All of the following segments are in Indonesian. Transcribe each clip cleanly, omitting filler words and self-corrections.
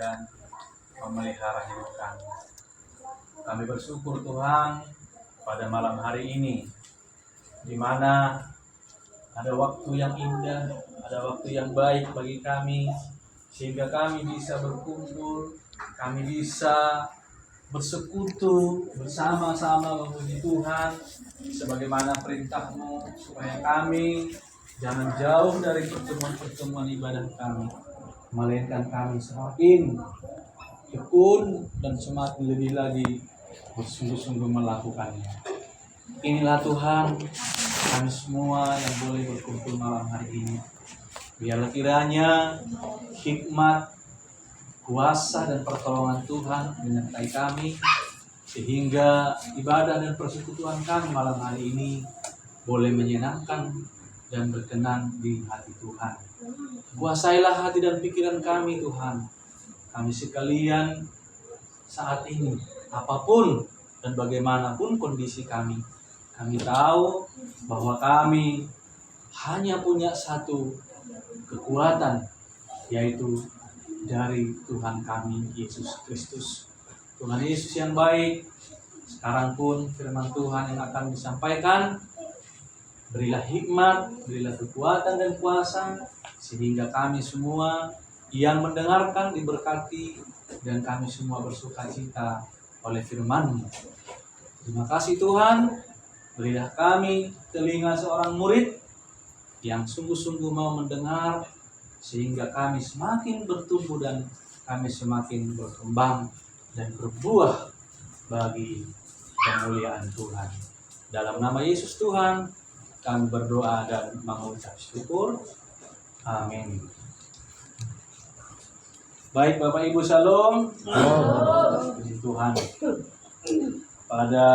dan memelihara hidup kami. Kami bersyukur Tuhan pada malam hari ini, di mana ada waktu yang indah, ada waktu yang baik bagi kami, sehingga kami bisa berkumpul, kami bisa bersekutu bersama-sama memuji Tuhan sebagaimana perintah-Mu, supaya kami jangan jauh dari pertemuan-pertemuan ibadah kami, melainkan kami semakin tekun dan semakin lebih lagi bersungguh-sungguh melakukannya. Inilah Tuhan, kami semua yang boleh berkumpul malam hari ini. Biarlah kiranya hikmat, kuasa dan pertolongan Tuhan menyertai kami, sehingga ibadah dan persekutuan kami malam hari ini boleh menyenangkan dan berkenan di hati Tuhan. Kuasailah hati dan pikiran kami Tuhan. Kami sekalian saat ini, apapun dan bagaimanapun kondisi kami tahu bahwa kami hanya punya satu kekuatan, yaitu dari Tuhan kami, Yesus Kristus. Tuhan Yesus yang baik, sekarang pun firman Tuhan yang akan disampaikan, berilah hikmat, berilah kekuatan dan kuasa, sehingga kami semua yang mendengarkan diberkati, dan kami semua bersuka cita oleh firman-Mu. Terima kasih Tuhan, berilah kami telinga seorang murid yang sungguh-sungguh mau mendengar, sehingga kami semakin bertumbuh dan kami semakin berkembang dan berbuah bagi kemuliaan Tuhan. Dalam nama Yesus Tuhan, kami berdoa dan mengucap syukur. Amin. Baik Bapak Ibu, Shalom. Puji Tuhan. Pada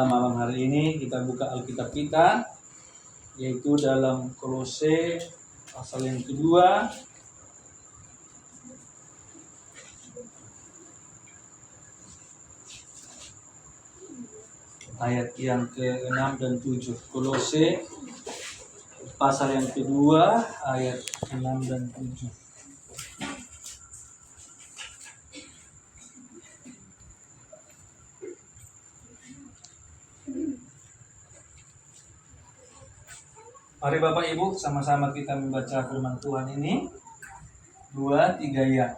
malam hari ini kita buka Alkitab kita, yaitu dalam Kolose pasal yang kedua, ayat yang ke-6 dan 7. Kolose pasal yang kedua, ayat 6 dan 7. Mari Bapak Ibu sama-sama kita membaca firman Tuhan ini. 2, 3 ya.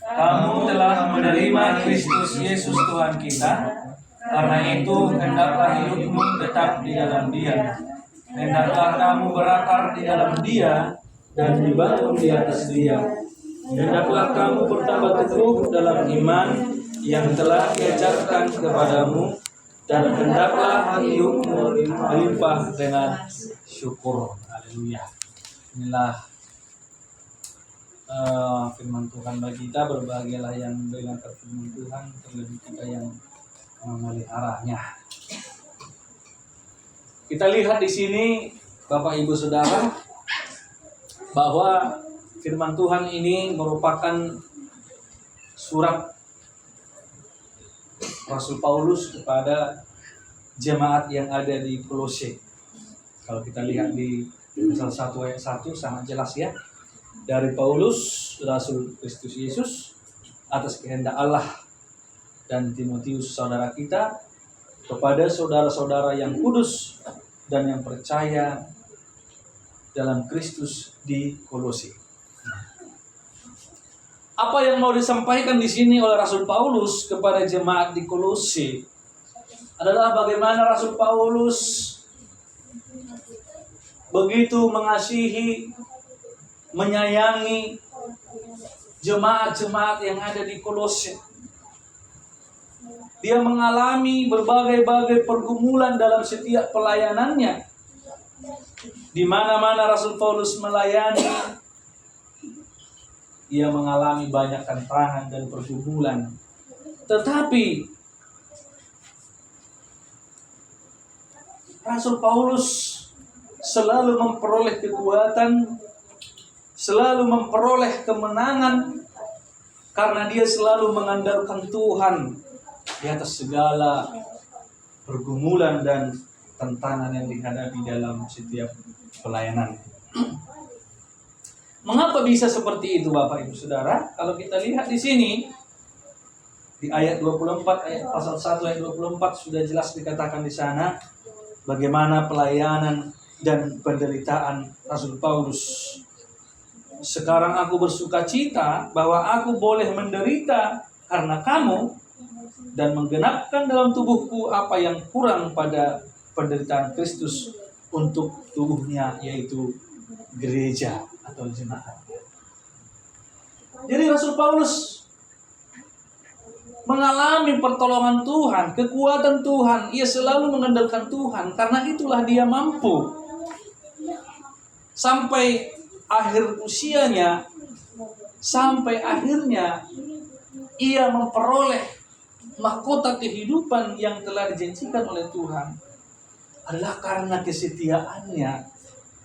Kamu telah menerima Kristus Yesus Tuhan kita, karena itu hendaklah hidupmu tetap di dalam Dia. Hendaklah kamu berakar di dalam Dia dan dibangun di atas Dia. Hendaklah kamu bertambah teguh dalam iman yang telah diajarkan kepadamu, dan hendaklah hidupmu melimpah dengan syukur. Haleluya. Inilah firman Tuhan bagi kita. Berbahagialah yang mendengarkan firman Tuhan, terlebih kita yang memeliharanya. Kita lihat di sini Bapak Ibu Saudara, bahwa firman Tuhan ini merupakan surat Rasul Paulus kepada jemaat yang ada di Kolose. Kalau kita lihat di pasal 1 ayat 1 sangat jelas ya. Dari Paulus, Rasul Kristus Yesus, atas kehendak Allah, dan Timotius saudara kita, kepada saudara-saudara yang kudus dan yang percaya dalam Kristus di Kolose. Apa yang mau disampaikan di sini oleh Rasul Paulus kepada jemaat di Kolose adalah bagaimana Rasul Paulus begitu mengasihi, menyayangi jemaat-jemaat yang ada di Kolose. Dia mengalami berbagai-bagai pergumulan dalam setiap pelayanannya. Di mana-mana Rasul Paulus melayani, ia mengalami banyak tantangan dan pergumulan. Tetapi Rasul Paulus selalu memperoleh kekuatan, selalu memperoleh kemenangan, karena dia selalu mengandalkan Tuhan di atas segala pergumulan dan tantangan yang dihadapi dalam setiap pelayanan. Mengapa bisa seperti itu Bapak Ibu Saudara? Kalau kita lihat di sini di ayat 24, ayat pasal 1 ayat 24 sudah jelas dikatakan di sana bagaimana pelayanan dan penderitaan Rasul Paulus. Sekarang aku bersuka cita bahwa aku boleh menderita karena kamu dan menggenapkan dalam tubuhku apa yang kurang pada penderitaan Kristus untuk tubuhnya, yaitu gereja atau jemaat. Jadi Rasul Paulus mengalami pertolongan Tuhan, kekuatan Tuhan. Ia selalu mengandalkan Tuhan, karena itulah dia mampu sampai akhir usianya, sampai akhirnya ia memperoleh mahkota kehidupan yang telah dijanjikan oleh Tuhan, adalah karena kesetiaannya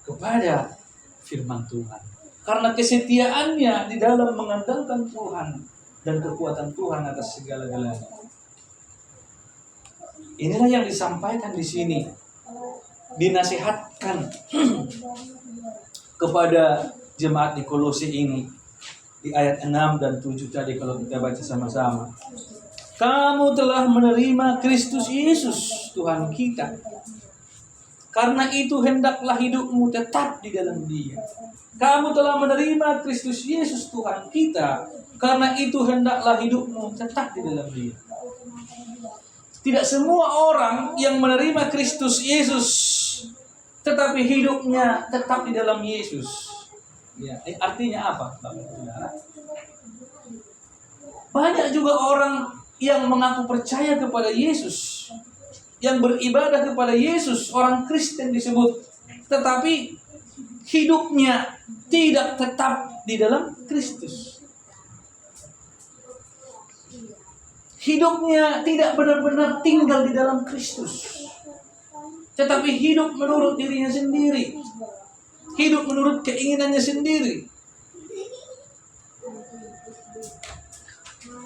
kepada firman Tuhan. Karena kesetiaannya di dalam mengandalkan Tuhan dan kekuatan Tuhan atas segala-galanya. Inilah yang disampaikan di sini, dinasihatkan kepada jemaat di Kolose ini di ayat 6 dan 7 tadi kalau kita baca sama-sama. Kamu telah menerima Kristus Yesus Tuhan kita. Karena itu hendaklah hidupmu tetap di dalam Dia. Kamu telah menerima Kristus Yesus Tuhan kita. Karena itu hendaklah hidupmu tetap di dalam Dia. Tidak semua orang yang menerima Kristus Yesus tetapi hidupnya tetap di dalam Yesus. Ya, artinya apa, Bapak-Saudara? Banyak juga orang yang mengaku percaya kepada Yesus, yang beribadah kepada Yesus, orang Kristen disebut, tetapi hidupnya tidak tetap di dalam Kristus. Hidupnya tidak benar-benar tinggal di dalam Kristus, tetapi hidup menurut dirinya sendiri, hidup menurut keinginannya sendiri.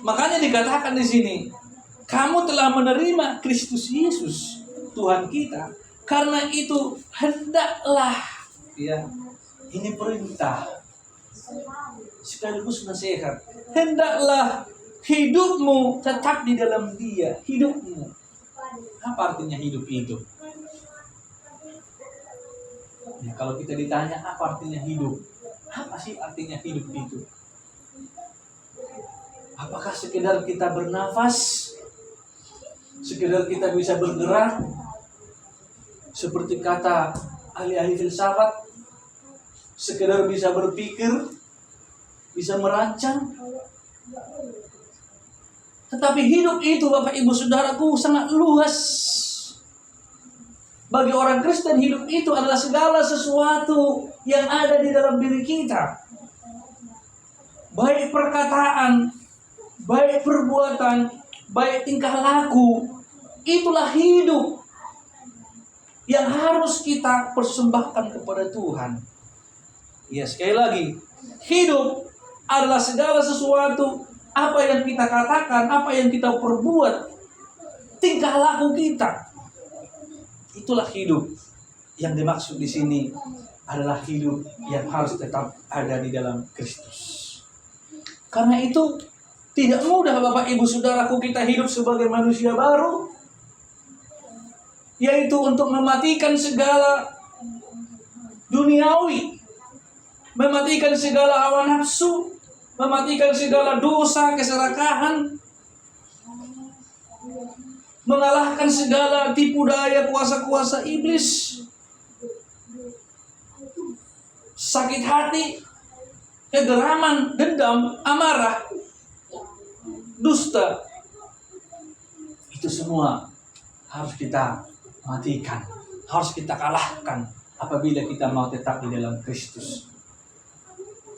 Makanya dikatakan di sini, kamu telah menerima Kristus Yesus Tuhan kita. Karena itu hendaklah, ya, ini perintah sekaligus nasihat. Hendaklah hidupmu tetap di dalam Dia. Hidupmu. Apa artinya hidup itu? Ya, kalau kita ditanya apa artinya hidup, apa sih artinya hidup itu? Apakah sekedar kita bernafas, sekedar kita bisa bergerak, seperti kata ahli-ahli filsafat, sekedar bisa berpikir, bisa merancang? Tetapi hidup itu, Bapak Ibu Saudaraku, sangat luas. Bagi orang Kristen, hidup itu adalah segala sesuatu yang ada di dalam diri kita. Baik perkataan, baik perbuatan, baik tingkah laku. Itulah hidup yang harus kita persembahkan kepada Tuhan. Ya, sekali lagi, hidup adalah segala sesuatu, apa yang kita katakan, apa yang kita perbuat, tingkah laku kita. Itulah hidup yang dimaksud di sini, adalah hidup yang harus tetap ada di dalam Kristus. Karena itu tidak mudah Bapak Ibu Saudaraku kita hidup sebagai manusia baru, yaitu untuk mematikan segala duniawi, mematikan segala hawa nafsu, mematikan segala dosa, keserakahan, mengalahkan segala tipu daya kuasa-kuasa iblis, sakit hati, kegeraman, dendam, amarah, dusta. Itu semua harus kita matikan, harus kita kalahkan apabila kita mau tetap di dalam Kristus.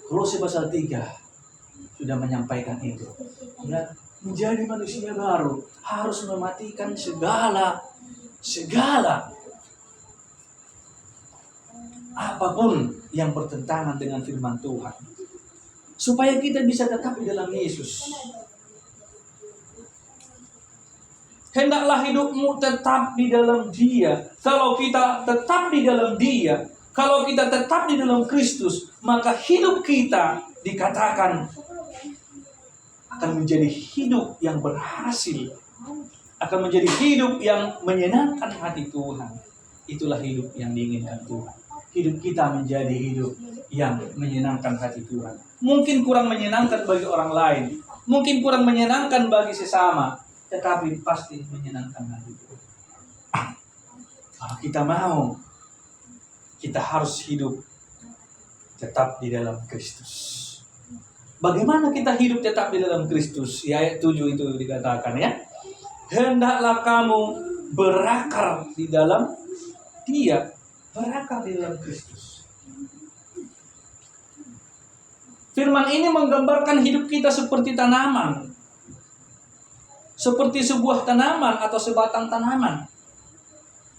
Kolose pasal 3 sudah menyampaikan itu. Ya, menjadi manusia baru harus mematikan segala apapun yang bertentangan dengan firman Tuhan, supaya kita bisa tetap di dalam Yesus. Hendaklah hidupmu tetap di dalam Dia. Kalau kita tetap di dalam Dia, Kalau kita tetap di dalam Kristus, maka hidup kita dikatakan akan menjadi hidup yang berhasil, akan menjadi hidup yang menyenangkan hati Tuhan. Itulah hidup yang diinginkan Tuhan. Hidup kita menjadi hidup yang menyenangkan hati Tuhan. Mungkin kurang menyenangkan bagi orang lain, mungkin kurang menyenangkan bagi sesama, tetapi pasti menyenangkan hati Tuhan. Kalau kita mau, kita harus hidup tetap di dalam Kristus. Bagaimana kita hidup tetap di dalam Kristus? Di ayat 7 itu dikatakan ya. Hendaklah kamu berakar di dalam Dia, berakar di dalam Kristus. Firman ini menggambarkan hidup kita seperti tanaman. Seperti sebuah tanaman atau sebatang tanaman.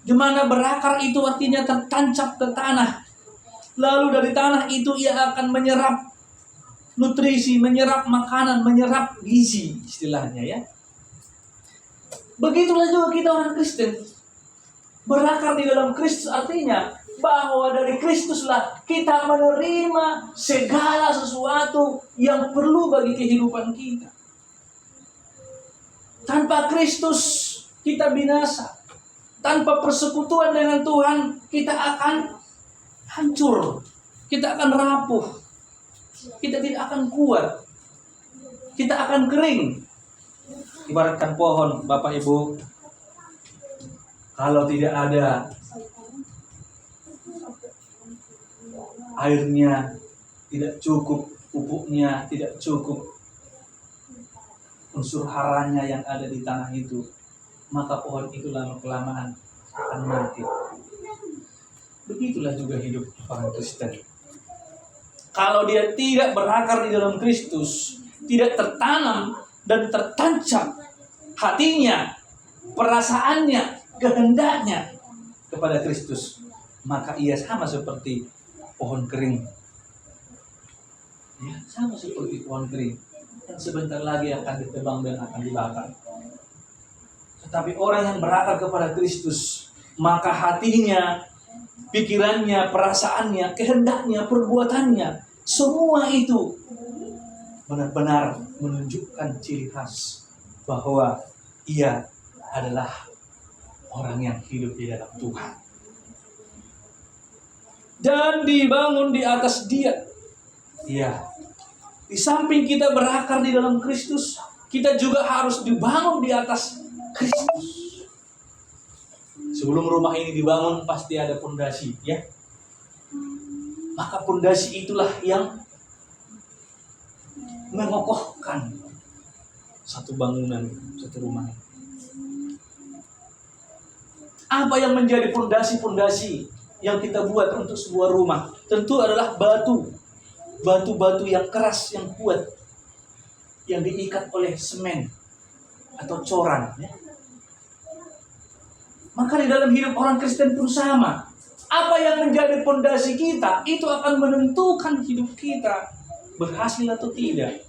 Di mana berakar itu artinya tertancap ke tanah. Lalu dari tanah itu ia akan menyerap nutrisi, menyerap makanan, menyerap gizi istilahnya ya. Begitulah juga kita orang Kristen. Berakar di dalam Kristus artinya bahwa dari Kristuslah kita menerima segala sesuatu yang perlu bagi kehidupan kita. Tanpa Kristus kita binasa. Tanpa persekutuan dengan Tuhan kita akan hancur. Kita akan rapuh. Kita tidak akan kuat. Kita akan kering. Ibaratkan pohon, Bapak Ibu, kalau tidak ada airnya, tidak cukup pupuknya, tidak cukup unsur haranya yang ada di tanah itu, maka pohon itu lama-kelamaan akan mati. Begitulah juga hidup orang Kristen. Kalau dia tidak berakar di dalam Kristus, tidak tertanam dan tertancap hatinya, perasaannya, kehendaknya kepada Kristus, maka ia sama seperti pohon kering. Ya, sama seperti pohon kering yang sebentar lagi akan ditebang dan akan dibakar. Tetapi orang yang berakar kepada Kristus, maka hatinya, pikirannya, perasaannya, kehendaknya, perbuatannya, semua itu benar-benar menunjukkan ciri khas bahwa ia adalah orang yang hidup di dalam Tuhan. Dan dibangun di atas Dia. Ya. Di samping kita berakar di dalam Kristus, kita juga harus dibangun di atas Kristus. Sebelum rumah ini dibangun pasti ada pondasi, ya. Maka pondasi itulah yang mengokohkan satu bangunan, satu rumah. Apa yang menjadi pondasi-pondasi yang kita buat untuk sebuah rumah? Tentu adalah batu. Batu-batu yang keras, yang kuat, yang diikat oleh semen atau coran, ya. Maka di dalam hidup orang Kristen pun sama. Apa yang menjadi pondasi kita, itu akan menentukan hidup kita berhasil atau tidak.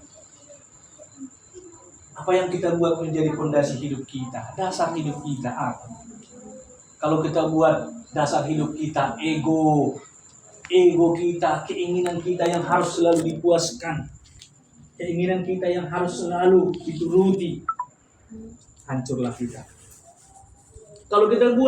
Apa yang kita buat menjadi pondasi hidup kita, dasar hidup kita apa? Kalau kita buat dasar hidup kita ego kita, keinginan kita yang harus selalu dipuaskan, keinginan kita yang harus selalu dituruti, hancurlah kita. Kalau kita buat